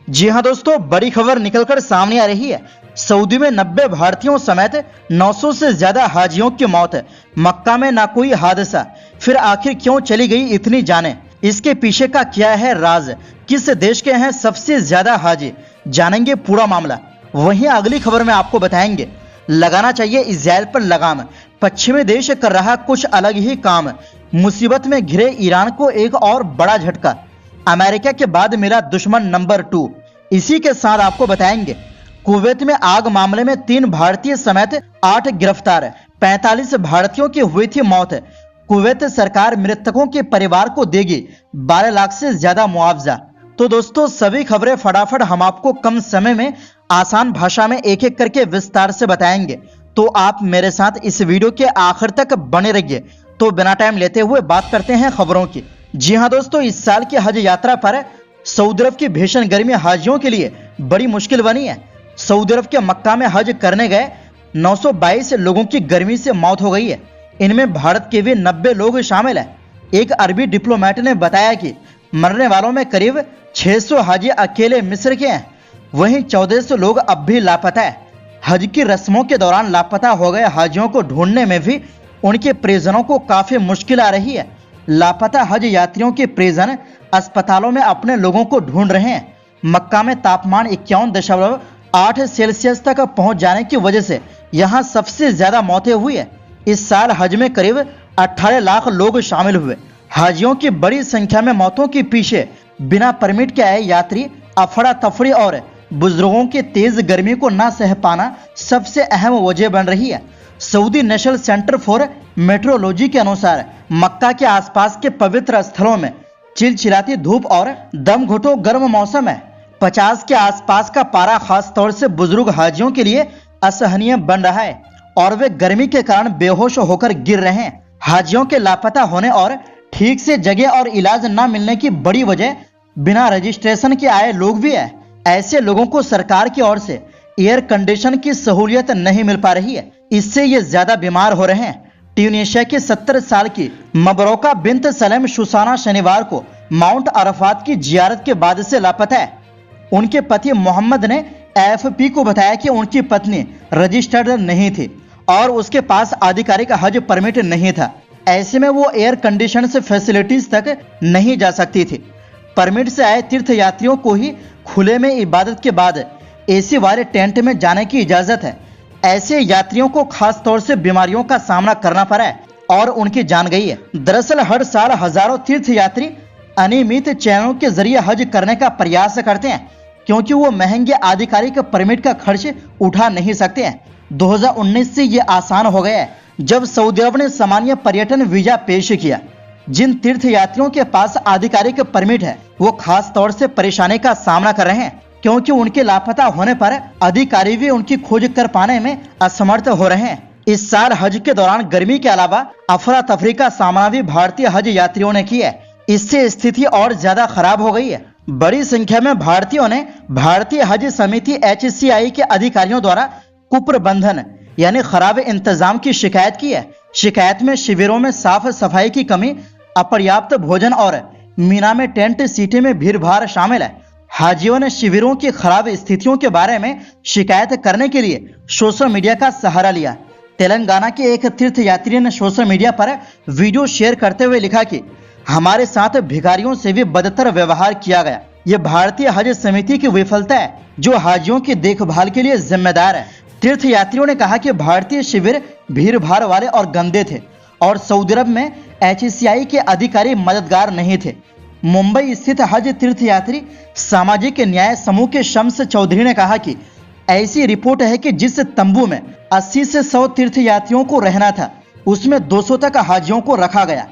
जी हां दोस्तों, बड़ी खबर निकलकर सामने आ रही है। सऊदी में 90 भारतीयों समेत 900 से ज्यादा हाजियों की मौत। मक्का में ना कोई हादसा, फिर आखिर क्यों चली गई इतनी जानें? इसके पीछे का क्या है राज? किस देश के हैं सबसे ज्यादा हाजी? जानेंगे पूरा मामला। वहीं अगली खबर में आपको बताएंगे, लगाना चाहिए इजराइल पर लगाम, पश्चिमी देश कर रहा कुछ अलग ही काम। मुसीबत में घिरे ईरान को एक और बड़ा झटका, अमेरिका के बाद मिला दुश्मन नंबर 2। इसी के साथ आपको बताएंगे, कुवैत में आग मामले में 3 भारतीय समेत 8 गिरफ्तार, 45 भारतीयों की हुई थी मौत। कुवैत सरकार मृतकों के परिवार को देगी 12 लाख से ज्यादा मुआवजा। तो दोस्तों, सभी खबरें फटाफट हम आपको कम समय में आसान भाषा में एक एक करके विस्तार से बताएंगे, तो आप मेरे साथ इस वीडियो के आखिर तक बने रहिए। तो बिना टाइम लेते हुए बात करते हैं खबरों की। जी हां दोस्तों, इस साल की हज यात्रा पर सऊदी अरब की भीषण गर्मी हाजियों के लिए बड़ी मुश्किल बनी है। सऊदी अरब के मक्का में हज करने गए 922 लोगों की गर्मी से मौत हो गई है। इनमें भारत के भी 90 लोग शामिल हैं। एक अरबी डिप्लोमेट ने बताया कि मरने वालों में करीब 600 हाजी अकेले मिस्र के हैं। वहीं 1400 लोग अब भी लापता है। हज की रस्मों के दौरान लापता हो गए हाजियों को ढूंढने में भी उनके परिजनों को काफी मुश्किल आ रही है। लापता हज यात्रियों के परिजन अस्पतालों में अपने लोगों को ढूंढ रहे हैं। मक्का में तापमान 51.8 सेल्सियस तक पहुंच जाने की वजह से यहां सबसे ज्यादा मौतें हुई है। इस साल हज में करीब 18 लाख लोग शामिल हुए। हाजियों की बड़ी संख्या में मौतों के पीछे बिना परमिट के आए यात्री, अफरा तफरी और बुजुर्गों के तेज गर्मी को ना सह पाना सबसे अहम वजह बन रही है। Saudi national centre for metrology के अनुसार मक्का के आसपास के पवित्र स्थलों में चिलचिलाती धूप और दम घुटो गर्म मौसम है। 50 के आसपास का पारा खास तौर से बुजुर्ग हाजियों के लिए असहनीय बन रहा है और वे गर्मी के कारण बेहोश होकर गिर रहे हैं। हाजियों के लापता होने और ठीक से जगह और इलाज न मिलने की बड़ी वजह बिना रजिस्ट्रेशन के आए लोग भी है। ऐसे लोगों को सरकार की ओर से एयर कंडीशन की सहूलियत नहीं मिल पा रही है, इससे ये ज्यादा बीमार हो रहे हैं। ट्यूनीशिया की 70 साल की मबरोका बिन्त सलेम शुसाना शनिवार को माउंट अरफात की जियारत के बाद से लापता है। उनके पति मोहम्मद ने AFP को बताया कि उनकी पत्नी रजिस्टर्ड नहीं थी और उसके पास आधिकारिक हज परमिट नहीं था। ऐसे में वो एयर कंडीशन से फैसिलिटीज तक नहीं जा सकती थी। परमिट से आए तीर्थ यात्रियों को ही खुले में इबादत के बाद AC वाले टेंट में जाने की इजाजत है। ऐसे यात्रियों को खास तौर से बीमारियों का सामना करना पड़ा है और उनकी जान गई है। दरअसल हर साल हजारों तीर्थ यात्री अनियमित चैनलों के जरिए हज करने का प्रयास करते हैं, क्योंकि वो महंगे आधिकारिक परमिट का खर्च उठा नहीं सकते हैं। 2019 से ये आसान हो गया है, जब सऊदी अरब ने सामान्य पर्यटन वीजा पेश किया। जिन तीर्थ यात्रियों के पास आधिकारिक परमिट है वो खास तौर से परेशानी का सामना कर रहे हैं, क्योंकि उनके लापता होने पर अधिकारी भी उनकी खोज कर पाने में असमर्थ हो रहे हैं। इस साल हज के दौरान गर्मी के अलावा अफरा तफरी का सामना भी भारतीय हज यात्रियों ने किया है। इससे स्थिति और ज्यादा खराब हो गई है। बड़ी संख्या में भारतीयों ने भारतीय हज समिति HCI के अधिकारियों द्वारा कुप्रबंधन यानी खराब इंतजाम की शिकायत की है। शिकायत में शिविरों में साफ सफाई की कमी, अपर्याप्त भोजन और मीना में टेंट सिटी में भीड़ भाड़ शामिल है। हाजियों ने शिविरों की खराब स्थितियों के बारे में शिकायत करने के लिए सोशल मीडिया का सहारा लिया। तेलंगाना के एक तीर्थ यात्री ने सोशल मीडिया पर वीडियो शेयर करते हुए लिखा कि हमारे साथ भिखारियों से भी बदतर व्यवहार किया गया। यह भारतीय हज समिति की विफलता है, जो हाजियों की देखभाल के लिए जिम्मेदार है। तीर्थ यात्रियों ने कहा कि भारतीय शिविर भीड़ भाड़ वाले और गंदे थे और सऊदी अरब में HCI के अधिकारी मददगार नहीं थे। मुंबई स्थित हज तीर्थ यात्री सामाजिक न्याय समूह के शम्स चौधरी ने कहा कि ऐसी रिपोर्ट है कि जिस तंबू में 80 से 100 तीर्थ यात्रियों को रहना था, उसमें 200 तक हाजियों को रखा गया।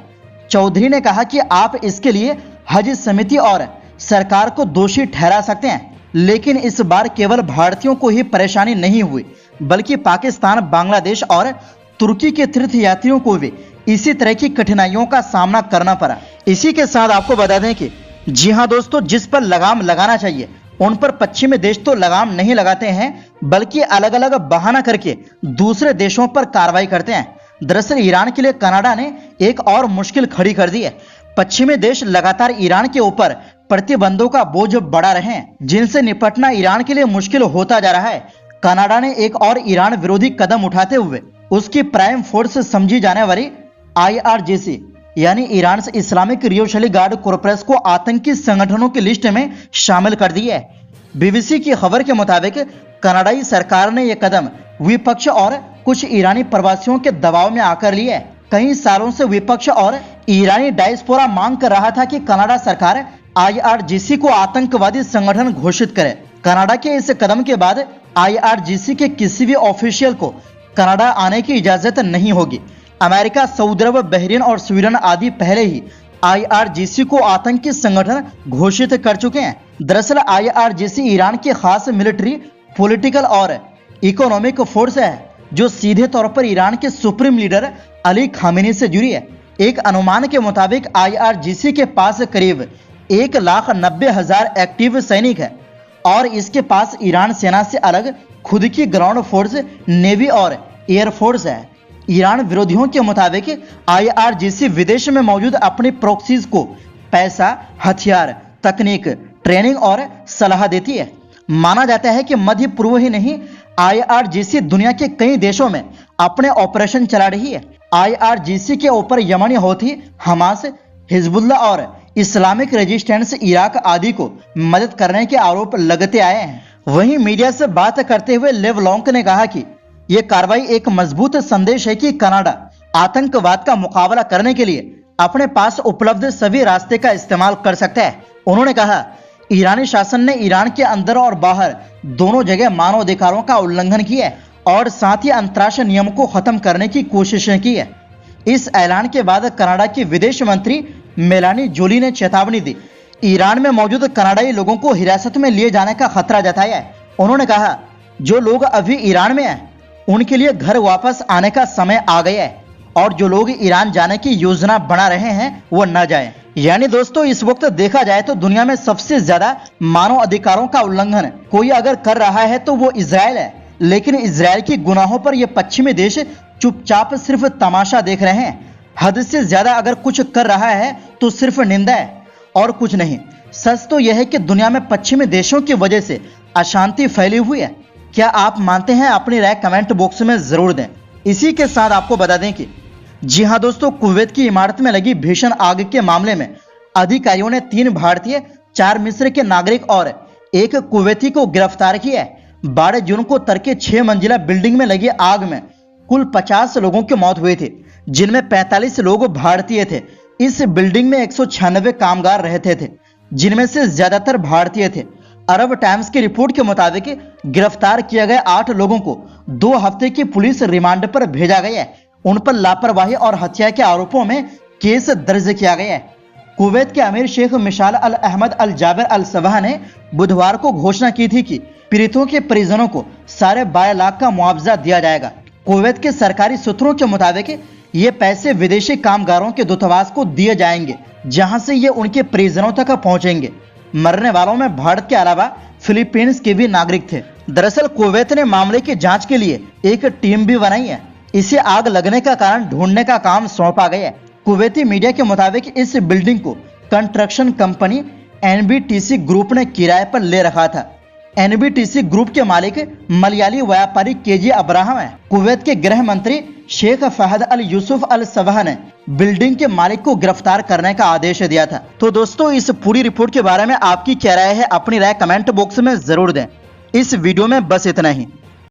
चौधरी ने कहा कि आप इसके लिए हज समिति और सरकार को दोषी ठहरा सकते हैं, लेकिन इस बार केवल भारतीयों को ही परेशानी नहीं हुई, बल्कि पाकिस्तान, बांग्लादेश और तुर्की के तीर्थ यात्रियों को भी इसी तरह की कठिनाइयों का सामना करना पड़ा। इसी के साथ आपको बता दें कि जी हां दोस्तों, जिस पर लगाम लगाना चाहिए उन पर पश्चिमी देश तो लगाम नहीं लगाते हैं, बल्कि अलग अलग बहाना करके दूसरे देशों पर कार्रवाई करते हैं। दरअसल ईरान के लिए कनाडा ने एक और मुश्किल खड़ी कर दी है। पश्चिमी देश लगातार ईरान के ऊपर प्रतिबंधों का बोझ बढ़ा रहे हैं, जिनसे निपटना ईरान के लिए मुश्किल होता जा रहा है। कनाडा ने एक और ईरान विरोधी कदम उठाते हुए उसकी प्राइम फोर्स समझी जाने वाली IRGC यानी ईरान से इस्लामिक रिवोल्यूशनरी गार्ड कॉर्पस को आतंकी संगठनों की लिस्ट में शामिल कर दिया है। BBC की खबर के मुताबिक कनाडाई सरकार ने यह कदम विपक्ष और कुछ ईरानी प्रवासियों के दबाव में आकर लिया है। कई सालों से विपक्ष और ईरानी डायस्पोरा मांग कर रहा था कि कनाडा सरकार IRGC को आतंकवादी संगठन घोषित करे। कनाडा के इस कदम के बाद IRGC के किसी भी ऑफिशियल को कनाडा आने की इजाजत नहीं होगी। अमेरिका, सऊदी अरब, बहरीन और स्वीडन आदि पहले ही IRGC को आतंकी संगठन घोषित कर चुके हैं। दरअसल IRGC ईरान की खास मिलिट्री, पॉलिटिकल और इकोनॉमिक फोर्स है जो सीधे तौर पर ईरान के सुप्रीम लीडर अली खामेनी से जुड़ी है। एक अनुमान के मुताबिक IRGC के पास करीब 1,90,000 एक्टिव सैनिक है और इसके पास ईरान सेना से अलग खुद की ग्राउंड फोर्स, नेवी और एयरफोर्स है। ईरान विरोधियों के मुताबिक IRGC विदेश में मौजूद अपनी प्रॉक्सीज को पैसा, हथियार, तकनीक, ट्रेनिंग और सलाह देती है। माना जाता है कि मध्य पूर्व ही नहीं, IRGC दुनिया के कई देशों में अपने ऑपरेशन चला रही है। IRGC के ऊपर यमनी हौथी, हमास, हिजबुल्लाह और इस्लामिक रेजिस्टेंस इराक आदि को मदद करने के आरोप लगते आए हैं। वहीं मीडिया से बात करते हुए लेव लॉन्ग ने कहा कि यह कार्रवाई एक मजबूत संदेश है कि कनाडा आतंकवाद का मुकाबला करने के लिए अपने पास उपलब्ध सभी रास्ते का इस्तेमाल कर सकता है। उन्होंने कहा, ईरानी शासन ने ईरान के अंदर और बाहर दोनों जगह मानवाधिकारों का उल्लंघन किया है और साथ ही अंतर्राष्ट्रीय नियम को खत्म करने की कोशिशें की है। इस ऐलान के बाद कनाडा की विदेश मंत्री मेलानी जोली ने चेतावनी दी। ईरान में मौजूद कनाडाई लोगों को हिरासत में लिए जाने का खतरा जताया है। उन्होंने कहा, जो लोग अभी ईरान में हैं उनके लिए घर वापस आने का समय आ गया है और जो लोग ईरान जाने की योजना बना रहे हैं वो न जाएं। यानी दोस्तों, इस वक्त देखा जाए तो दुनिया में सबसे ज्यादा मानव अधिकारों का उल्लंघन कोई अगर कर रहा है तो वो इजराइल है। लेकिन इजराइल की गुनाहों पर ये पश्चिमी देश चुपचाप सिर्फ तमाशा देख रहे हैं। हद से ज्यादा अगर कुछ कर रहा है तो सिर्फ निंदा है और कुछ नहीं। सच तो यह है कि दुनिया में पश्चिमी देशों की वजह से अशांति फैली हुई है। क्या आप मानते हैं? अपनी राय कमेंट बॉक्स में जरूर दें। इसी के साथ आपको बता दें कि जी हां दोस्तों, कुवैत की इमारत में लगी भीषण आग के मामले में अधिकारियों ने 3 भारतीय, 4 मिस्र के नागरिक और 1 कुवैती को गिरफ्तार किया है। 12 जून को तड़के 6 मंजिला बिल्डिंग में लगी आग में कुल 50 लोगों की मौत हुई थी, जिनमें 45 लोग भारतीय थे। इस बिल्डिंग में 196 कामगार रहते थे, जिनमें से ज्यादातर भारतीय थे। अरब टाइम्स की रिपोर्ट के मुताबिक गिरफ्तार किए गए 8 लोगों को 2 हफ्ते की पुलिस रिमांड पर भेजा गया है। उन पर लापरवाही और हत्या के आरोपों में केस दर्ज किया गया है। कुवैत के अमीर शेख मिशाल अल अहमद अल जाबिर अल सबाह ने बुधवार को घोषणा की थी कि पीड़ितों के परिजनों को 12.5 लाख का मुआवजा दिया जाएगा। कुवैत के सरकारी सूत्रों के मुताबिक ये पैसे विदेशी कामगारों के दूतावास को दिए जाएंगे, जहां से ये उनके परिजनों तक पहुंचेंगे। मरने वालों में भारत के अलावा फिलीपींस के भी नागरिक थे। दरअसल कुवैत ने मामले की जांच के लिए एक टीम भी बनाई है। इसे आग लगने का कारण ढूंढने का काम सौंपा गया है। कुवैती मीडिया के मुताबिक इस बिल्डिंग को कंस्ट्रक्शन कंपनी NBTC ग्रुप ने किराए पर ले रखा था। NBTC ग्रुप के मालिक मलयाली व्यापारी KG अब्राहम है। कुवैत के गृह मंत्री शेख फहद अल यूसुफ अल सबाह ने बिल्डिंग के मालिक को गिरफ्तार करने का आदेश दिया था। तो दोस्तों, इस पूरी रिपोर्ट के बारे में आपकी क्या राय है? अपनी राय कमेंट बॉक्स में जरूर दें। इस वीडियो में बस इतना ही।